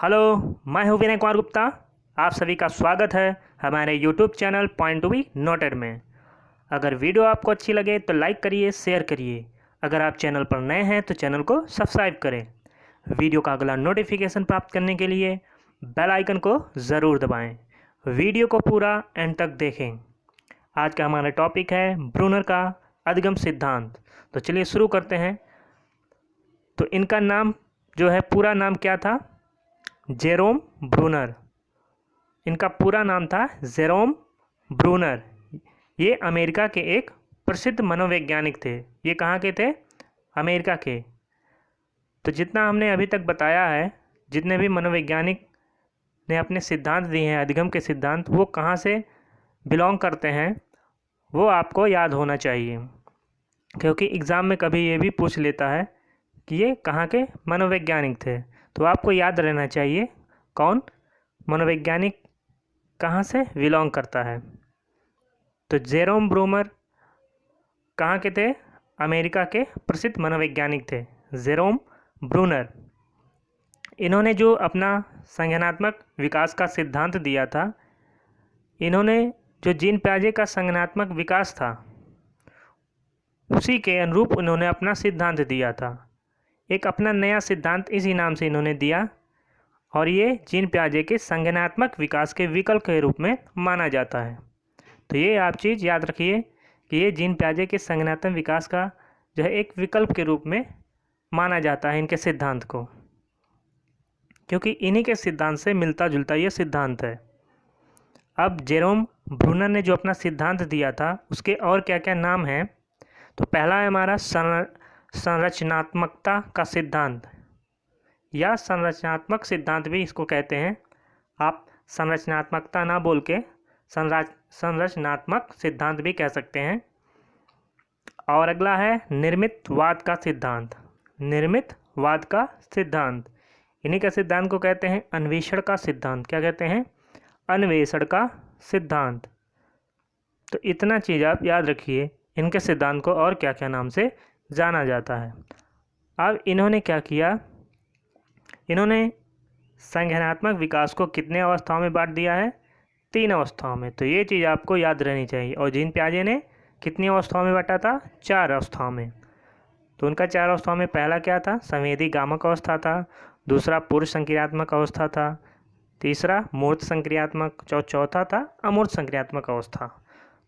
Hello, मैं हूँ विनय कुमार गुप्ता। आप सभी का स्वागत है हमारे YouTube channel point to be noted में। अगर वीडियो आपको अच्छी लगे तो लाइक करिए, शेयर करिए। अगर आप चैनल पर नए हैं तो चैनल को सब्सक्राइब करें। वीडियो का अगला नोटिफिकेशन प्राप्त करने के लिए बेल आइकन को ज़रूर दबाएं। वीडियो को पूरा एंड तक देखें। आज का हमारा टॉपिक है ब्रूनर का अधिगम सिद्धांत। तो चलिए शुरू करते हैं। तो इनका नाम जो है, पूरा नाम क्या था? Jerome Bruner. इनका पूरा नाम था जेरोम ब्रूनर। ये अमेरिका के एक प्रसिद्ध मनोवैज्ञानिक थे। ये कहाँ के थे? अमेरिका के। तो जितना हमने अभी तक बताया है, जितने भी मनोवैज्ञानिक ने अपने सिद्धांत दिए हैं, अधिगम के सिद्धांत, वो कहाँ से बिलोंग करते हैं वो आपको याद होना चाहिए, क्योंकि एग्ज़ाम में कभी ये भी पूछ लेता है कि ये कहाँ के मनोवैज्ञानिक थे। तो आपको याद रहना चाहिए कौन मनोवैज्ञानिक कहाँ से बिलोंग करता है। तो जेरोम ब्रूनर कहाँ के थे? अमेरिका के प्रसिद्ध मनोवैज्ञानिक थे जेरोम ब्रूनर। इन्होंने जो अपना संज्ञानात्मक विकास का सिद्धांत दिया था, इन्होंने जो जीन पियाजे का संज्ञानात्मक विकास था उसी के अनुरूप उन्होंने अपना सिद्धांत दिया था। एक अपना नया सिद्धांत इसी नाम से इन्होंने दिया, और ये जीन पियाजे के संज्ञानात्मक विकास के विकल्प के रूप में माना जाता है। तो ये आप चीज़ याद रखिए कि ये जीन पियाजे के संज्ञानात्मक विकास का जो है एक विकल्प के रूप में माना जाता है इनके सिद्धांत को, क्योंकि इन्हीं के सिद्धांत से मिलता जुलता ये सिद्धांत है। अब जेरोम ब्रूनर ने जो अपना सिद्धांत दिया था उसके और क्या क्या नाम हैं? तो पहला है हमारा संरचनात्मकता का सिद्धांत, या संरचनात्मक सिद्धांत भी इसको कहते हैं। आप संरचनात्मकता ना बोल के संरचनात्मक सिद्धांत भी कह सकते हैं। और अगला है निर्मितवाद का सिद्धांत। निर्मितवाद का सिद्धांत, इन्हीं का सिद्धांत को कहते हैं अन्वेषण का सिद्धांत। क्या कहते हैं? अन्वेषण का सिद्धांत। तो इतना चीज़ आप याद रखिए, इनके सिद्धांत को और क्या क्या नाम से जाना जाता है। अब इन्होंने क्या किया? इन्होंने संज्ञानात्मक विकास को कितने अवस्थाओं में बांट दिया है? 3 अवस्थाओं में। तो ये चीज़ आपको याद रहनी चाहिए। और जीन पियाजे ने कितनी अवस्थाओं में बांटा था? 4 अवस्थाओं में। तो उनका 4 अवस्थाओं में पहला क्या था? संवेदी गामक अवस्था था। दूसरा पूर्व संक्रियात्मक अवस्था था। तीसरा मूर्त संक्रियात्मक, चौथा था अमूर्त संक्रियात्मक अवस्था।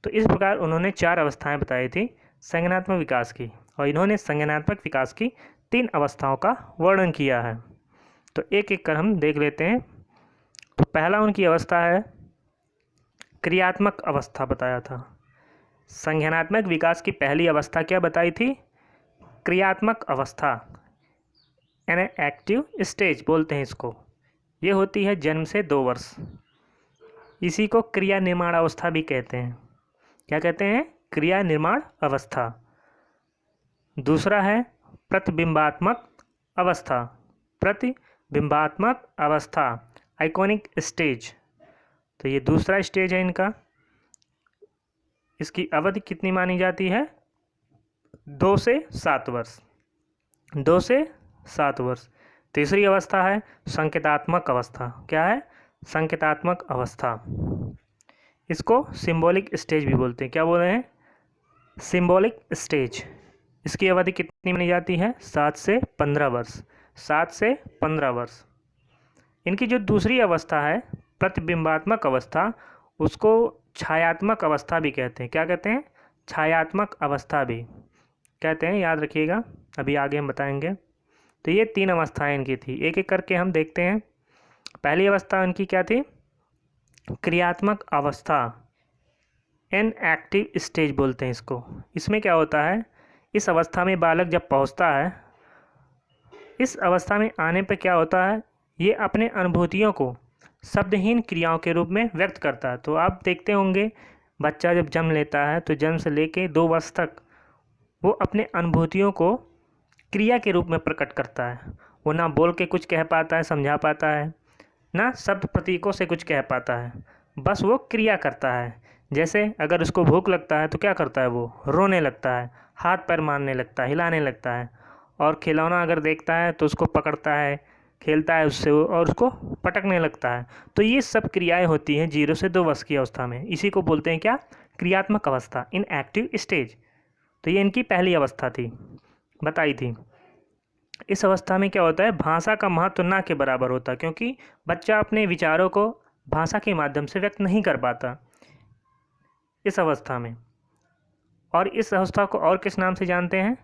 तो इस प्रकार उन्होंने 4 अवस्थाएं बताई थी संज्ञानात्मक विकास की, और इन्होंने संज्ञानात्मक विकास की 3 अवस्थाओं का वर्णन किया है। तो एक एक कर हम देख लेते हैं। तो पहला उनकी अवस्था है क्रियात्मक अवस्था बताया था। संज्ञानात्मक विकास की पहली अवस्था क्या बताई थी? क्रियात्मक अवस्था, यानी एक्टिव स्टेज बोलते हैं इसको। ये होती है जन्म से 2 वर्ष। इसी को क्रिया निर्माण अवस्था भी कहते हैं। क्या कहते हैं? क्रिया निर्माण अवस्था। दूसरा है प्रतिबिंबात्मक अवस्था। प्रतिबिंबात्मक अवस्था, आइकॉनिक स्टेज। तो ये दूसरा स्टेज है इनका। इसकी अवधि कितनी मानी जाती है? 2 से 7 वर्ष। 2 से 7 वर्ष। तीसरी अवस्था है संकेतात्मक अवस्था। क्या है? संकेतात्मक अवस्था। इसको सिंबॉलिक स्टेज भी बोलते हैं। क्या बोल रहे हैं? Symbolic stage. इसकी अवधि कितनी मानी जाती है? 7 से 15 वर्ष। 7 से 15 वर्ष। इनकी जो दूसरी अवस्था है प्रतिबिंबात्मक अवस्था, उसको छायात्मक अवस्था भी कहते हैं। क्या कहते हैं? छायात्मक अवस्था भी कहते हैं, याद रखिएगा, अभी आगे हम बताएंगे। तो ये 3 अवस्थाएं इनकी थी। एक एक करके हम देखते हैं। पहली अवस्था इनकी क्या थी? क्रियात्मक अवस्था, एन एक्टिव स्टेज बोलते हैं इसको। इसमें क्या होता है? इस अवस्था में बालक जब पहुंचता है, इस अवस्था में आने पर क्या होता है? ये अपने अनुभूतियों को शब्दहीन क्रियाओं के रूप में व्यक्त करता है। तो आप देखते होंगे बच्चा जब जन्म लेता है तो जन्म से लेके 2 वर्ष तक वो अपने अनुभूतियों को क्रिया के रूप में प्रकट करता है। वो ना बोल के कुछ कह पाता है, समझा पाता है, ना शब्द प्रतीकों से कुछ कह पाता है, बस वो क्रिया करता है। जैसे अगर उसको भूख लगता है तो क्या करता है? वो रोने लगता है, हाथ पैर मारने लगता है, हिलाने लगता है। और खिलौना अगर देखता है तो उसको पकड़ता है, खेलता है उससे और उसको पटकने लगता है। तो ये सब क्रियाएं होती हैं 0 से 2 वर्ष की अवस्था में। इसी को बोलते हैं क्या? क्रियात्मक अवस्था, इन एक्टिव स्टेज। तो ये इनकी पहली अवस्था थी, बताई थी। इस अवस्था में क्या होता है, भाषा का महत्व ना के बराबर होता है, क्योंकि बच्चा अपने विचारों को भाषा के माध्यम से व्यक्त नहीं कर पाता इस अवस्था में। और इस अवस्था को और किस नाम से जानते हैं?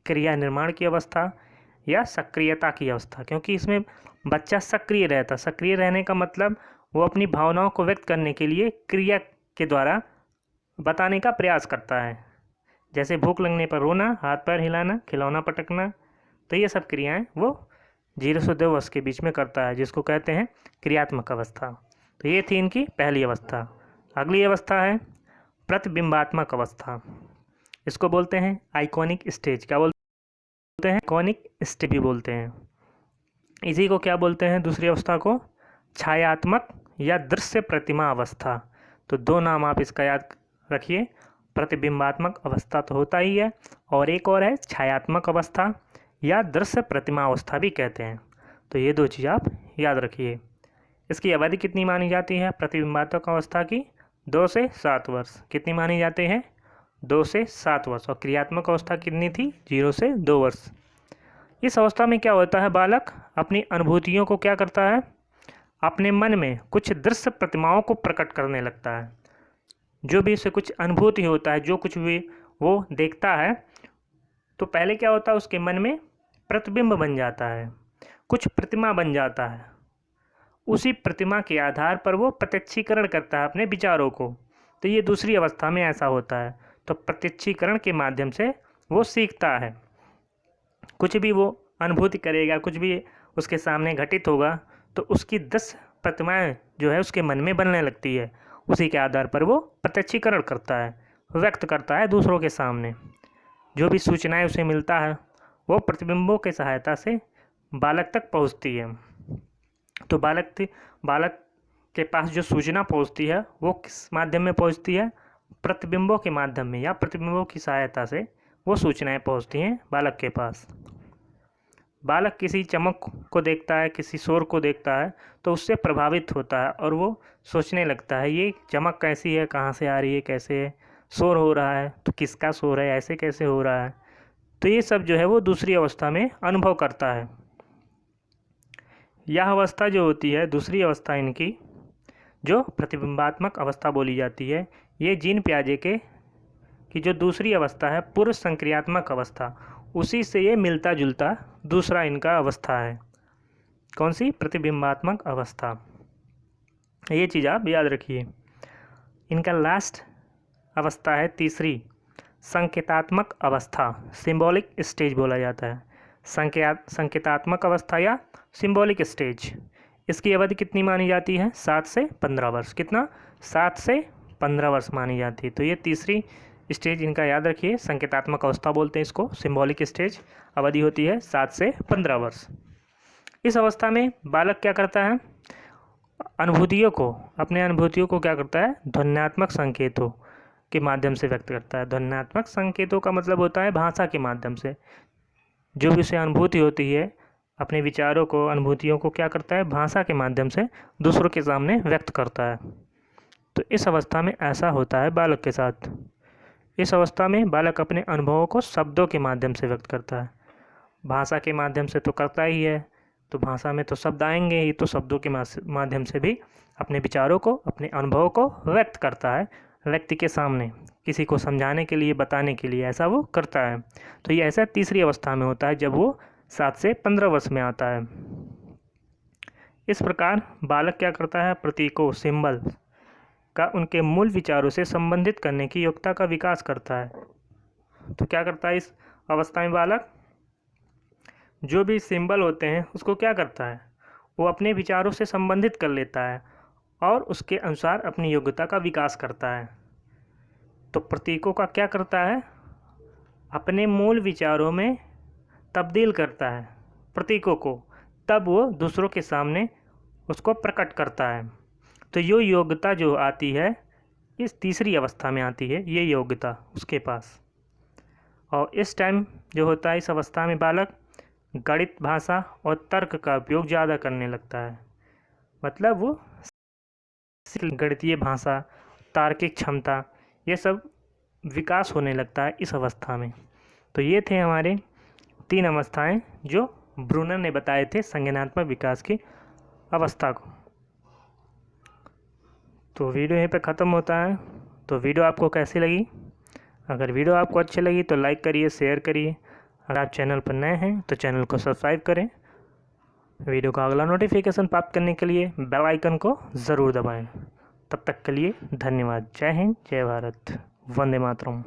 क्रिया निर्माण की अवस्था या सक्रियता की अवस्था, क्योंकि इसमें बच्चा सक्रिय रहता। सक्रिय रहने का मतलब वो अपनी भावनाओं को व्यक्त करने के लिए क्रिया के द्वारा बताने का प्रयास करता है। जैसे भूख लगने पर रोना, हाथ पैर हिलाना, खिलौना पटकना, तो ये सब क्रियाएं वो 0 से 2 वर्ष के बीच में करता है, जिसको कहते हैं क्रियात्मक अवस्था। तो ये थी इनकी पहली अवस्था। अगली अवस्था है प्रतिबिंबात्मक अवस्था। इसको बोलते हैं आइकॉनिक स्टेज। क्या बोलते हैं? आइकॉनिक स्टेज भी बोलते हैं। इसी को क्या बोलते हैं दूसरी अवस्था को? छायात्मक या दृश्य प्रतिमा अवस्था। तो दो नाम आप इसका याद रखिए, प्रतिबिंबात्मक अवस्था तो होता ही है, और एक और है छायात्मक अवस्था या दृश्य प्रतिमा अवस्था भी कहते हैं। तो ये दो चीज़ आप याद रखिए। इसकी अवधि कितनी मानी जाती है प्रतिबिंबात्मक अवस्था की? 2 से 7 वर्ष। कितनी मानी जाती है? 2 से 7 वर्ष। और क्रियात्मक अवस्था कितनी थी? 0 से 2 वर्ष। इस अवस्था में क्या होता है, बालक अपनी अनुभूतियों को क्या करता है? अपने मन में कुछ दृश्य प्रतिमाओं को प्रकट करने लगता है। जो भी उसे कुछ अनुभूति होता है, जो कुछ भी वो देखता है, तो पहले क्या होता है, उसके मन में प्रतिबिंब बन जाता है, कुछ प्रतिमा बन जाता है। उसी प्रतिमा के आधार पर वो प्रत्यक्षीकरण करता है अपने विचारों को। तो ये दूसरी अवस्था में ऐसा होता है। तो प्रत्यक्षीकरण के माध्यम से वो सीखता है। कुछ भी वो अनुभूति करेगा, कुछ भी उसके सामने घटित होगा, तो उसकी 10 प्रतिमाएं जो है उसके मन में बनने लगती है। उसी के आधार पर वो प्रत्यक्षीकरण करता है, व्यक्त करता है दूसरों के सामने। जो भी सूचनाएं उसे मिलता है वो प्रतिबिंबों के सहायता से बालक तक पहुंचती है। तो बालक के पास जो सूचना पहुंचती है वो किस माध्यम में पहुंचती है? प्रतिबिंबों के माध्यम में, या प्रतिबिंबों की सहायता से वो सूचनाएं पहुंचती हैं बालक के पास। बालक किसी चमक को देखता है, किसी शोर को देखता है, तो उससे प्रभावित होता है और वो सोचने लगता है ये चमक कैसी है, कहाँ से आ रही है, कैसे है, शोर हो रहा है तो किसका शोर है, ऐसे कैसे हो रहा है। तो ये सब जो है वो दूसरी अवस्था में अनुभव करता है। यह अवस्था जो होती है, दूसरी अवस्था इनकी जो प्रतिबिंबात्मक अवस्था बोली जाती है, ये जीन पियाजे की जो दूसरी अवस्था है पूर्व संक्रियात्मक अवस्था, उसी से ये मिलता जुलता दूसरा इनका अवस्था है। कौन सी? प्रतिबिंबात्मक अवस्था। ये चीज़ आप याद रखिए। इनका लास्ट अवस्था है तीसरी, संकेतात्मक अवस्था, सिंबॉलिक स्टेज बोला जाता है। संकेतात्मक अवस्था या सिंबॉलिक स्टेज। इसकी अवधि कितनी मानी जाती है? 7 से 15 वर्ष। कितना? 7 से 15 वर्ष मानी जाती है। तो ये तीसरी स्टेज इनका याद रखिए, संकेतात्मक अवस्था बोलते हैं इसको, सिंबॉलिक स्टेज। अवधि होती है 7 से 15 वर्ष। इस अवस्था में बालक क्या करता है? अपने अनुभूतियों को क्या करता है? ध्वन्यात्मक संकेतों के माध्यम से व्यक्त करता है। ध्वन्यात्मक संकेतों का मतलब होता है भाषा के माध्यम से। जो भी उसे अनुभूति होती है, अपने विचारों को, अनुभूतियों को क्या करता है? भाषा के माध्यम से दूसरों के सामने व्यक्त करता है। तो इस अवस्था में ऐसा होता है बालक के साथ। इस अवस्था में बालक अपने अनुभवों को शब्दों के माध्यम से व्यक्त करता है। भाषा के माध्यम से तो करता ही है, तो भाषा में तो शब्द आएंगे ही, तो शब्दों के माध्यम से भी अपने विचारों को, अपने अनुभवों को व्यक्त करता है व्यक्ति के सामने, किसी को समझाने के लिए, बताने के लिए, ऐसा वो करता है। तो ये ऐसा तीसरी अवस्था में होता है जब वो 7 से 15 वर्ष में आता है। इस प्रकार बालक क्या करता है? प्रतीकों, सिंबल का उनके मूल विचारों से संबंधित करने की योग्यता का विकास करता है। तो क्या करता है इस अवस्था में बालक? जो भी सिंबल होते हैं उसको क्या करता है? वो अपने विचारों से संबंधित कर लेता है और उसके अनुसार अपनी योग्यता का विकास करता है। तो प्रतीकों का क्या करता है? अपने मूल विचारों में तब्दील करता है प्रतीकों को, तब वो दूसरों के सामने उसको प्रकट करता है। तो ये योग्यता जो आती है इस तीसरी अवस्था में आती है, ये योग्यता उसके पास। और इस टाइम जो होता है, इस अवस्था में बालक गणित भाषा और तर्क का उपयोग ज़्यादा करने लगता है। मतलब वो गणितीय भाषा, तार्किक क्षमता, ये सब विकास होने लगता है इस अवस्था में। तो ये थे हमारे 3 अवस्थाएं जो ब्रूनर ने बताए थे संज्ञानात्मक विकास की अवस्था को। तो वीडियो यहीं पे ख़त्म होता है। तो वीडियो आपको कैसी लगी? अगर वीडियो आपको अच्छी लगी तो लाइक करिए, शेयर करिए। अगर आप चैनल पर नए हैं तो चैनल को सब्सक्राइब करें। वीडियो का अगला नोटिफिकेशन प्राप्त करने के लिए बेल आइकन को ज़रूर दबाएं। तब तक के लिए धन्यवाद। जय हिंद, जय भारत, वंदे मातरम।